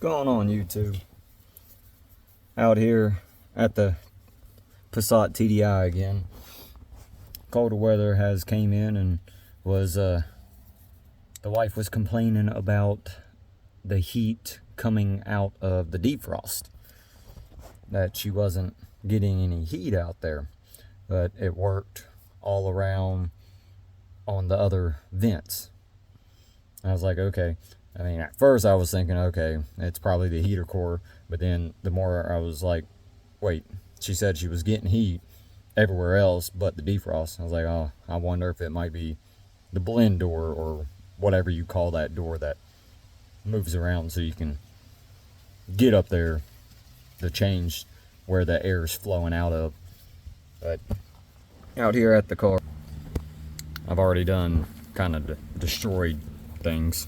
going on, YouTube? Out here at the Passat TDI again. Colder weather has came in and was the wife was complaining about the heat coming out of the defrost, that she wasn't getting any heat out there, but it worked all around on the other vents. I was like, okay. I mean, at first I was thinking, okay, it's probably the heater core, but then the more I was like, wait, she said she was getting heat everywhere else but the defrost. I was like, oh, I wonder if it might be the blend door or whatever you call that door that moves around so you can get up there to change where the air is flowing out of. But out here at the car, I've already done kind of destroyed things.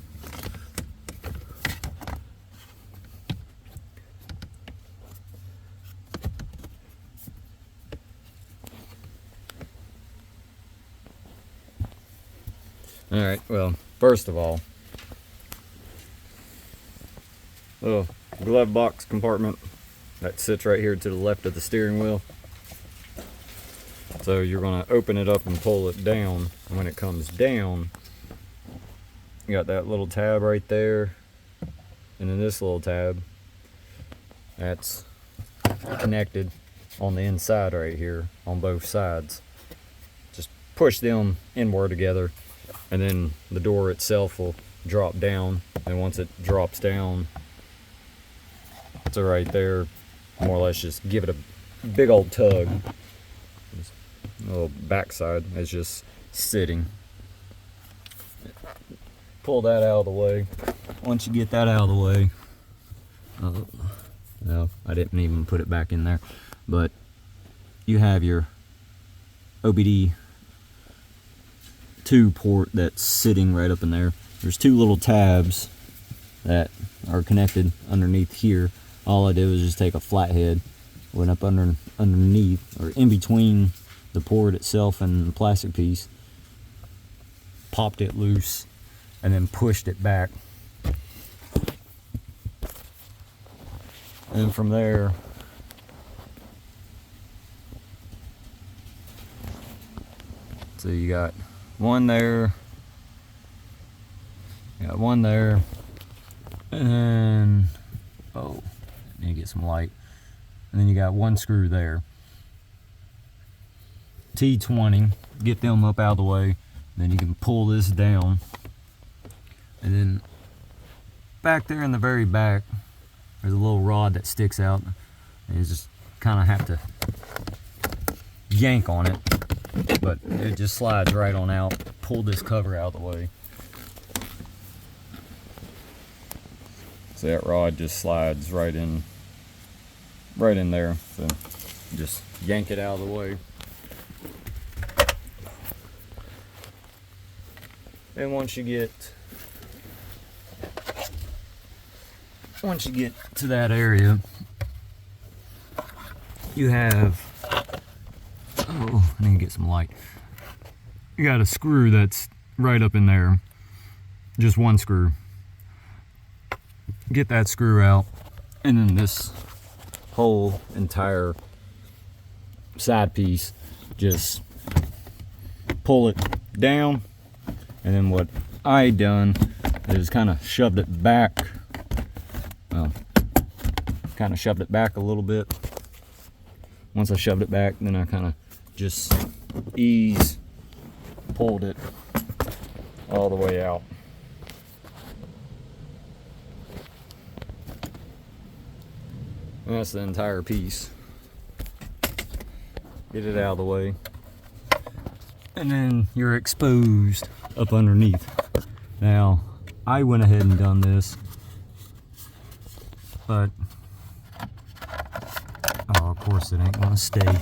Alright, well, first of all, little glove box compartment that sits right here to the left of the steering wheel. So you're going to open it up and pull it down, and when it comes down, you got that little tab right there, and then this little tab that's connected on the inside right here on both sides. Just push them inward together, and then the door itself will drop down, and once it drops down, so right there, more or less just give it a big old tug. The little backside is just sitting. Pull that out of the way. Once you get that out of the way, no, I didn't even put it back in there, but you have your OBD 2 port that's sitting right up in there. There's two little tabs that are connected underneath here. All I did was just take a flathead, went up underneath or in between the port itself and the plastic piece, popped it loose, and then pushed it back. And from there, so you got one there, you got one there, and oh, need to get some light. And then you got one screw there. T20, get them up out of the way. Then you can pull this down. And then back there in the very back, there's a little rod that sticks out. And you just kind of have to yank on it. But it just slides right on out. Pull this cover out of the way. So that rod just slides right in there. So just yank it out of the way. And once you get to that area, you have, oh, I need to get some light. You got a screw that's right up in there, just one screw. Get that screw out, and then this whole entire side piece, just pull it down. And then what I done is kind of shoved it back. Well, kind of shoved it back a little bit. Once I shoved it back, then I kind of just pulled it all the way out. And that's the entire piece. Get it out of the way. And then you're exposed up underneath. Now, I went ahead and done this, but oh, of course it ain't gonna stay.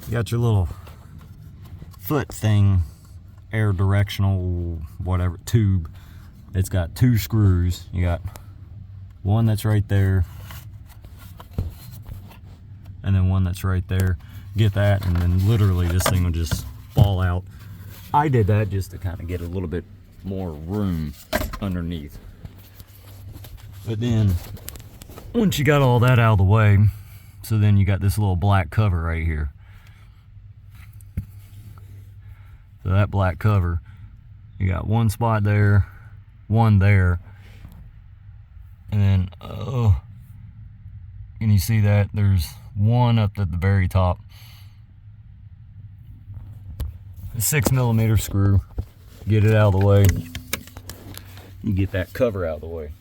You got your little foot thing, air directional, whatever, tube. It's got two screws. You got one that's right there, and then one that's right there. Get that, and then literally this thing will just fall out. I did that just to kind of get a little bit more room. underneath. But then once you got all that out of the way, so then you got this little black cover right here. So that black cover, you got one spot there, one there, and then can you see that? There's one up at the very top. A 6mm screw. Get it out of the way. You get that cover out of the way.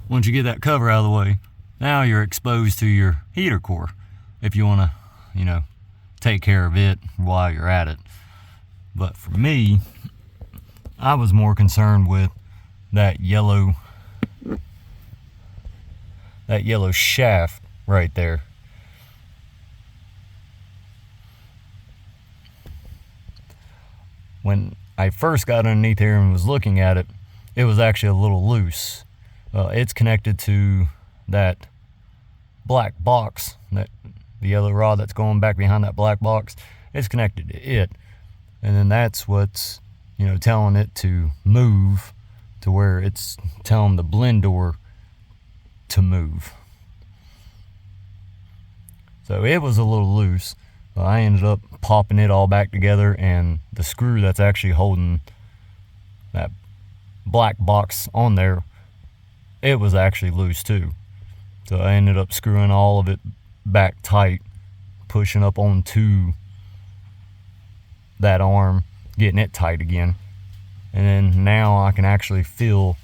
Once you get that cover out of the way, now you're exposed to your heater core if you want to, you know, take care of it while you're at it. But for me, I was more concerned with that yellow shaft right there. When I first got underneath here and was looking at it, it was actually a little loose. It's connected to that black box, that the yellow rod that's going back behind that black box. It's connected to it, and then that's what's, you know, telling it to move, to where it's telling the blend door to move. So it was a little loose. I ended up popping it all back together, and the screw that's actually holding that black box on there, it was actually loose too. So I ended up screwing all of it back tight, pushing up onto that arm, getting it tight again. And then now I can actually feel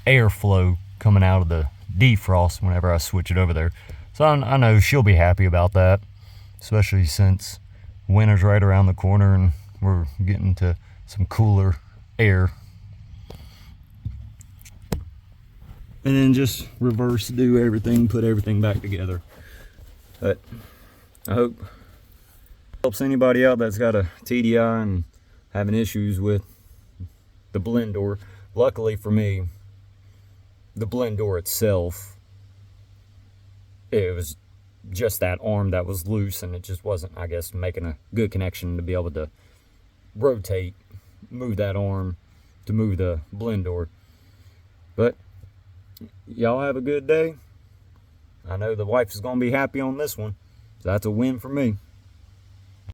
airflow coming out of the defrost whenever I switch it over there. So I know she'll be happy about that, especially since winter's right around the corner and we're getting to some cooler air. And then just reverse do everything, put everything back together. But I hope it helps anybody out that's got a TDI and having issues with the blend door. Luckily for me, the blend door itself, it was just that arm that was loose, and it just wasn't, I guess, making a good connection to be able to rotate, move that arm to move the blend door. But y'all have a good day. I know the wife is going to be happy on this one, so that's a win for me.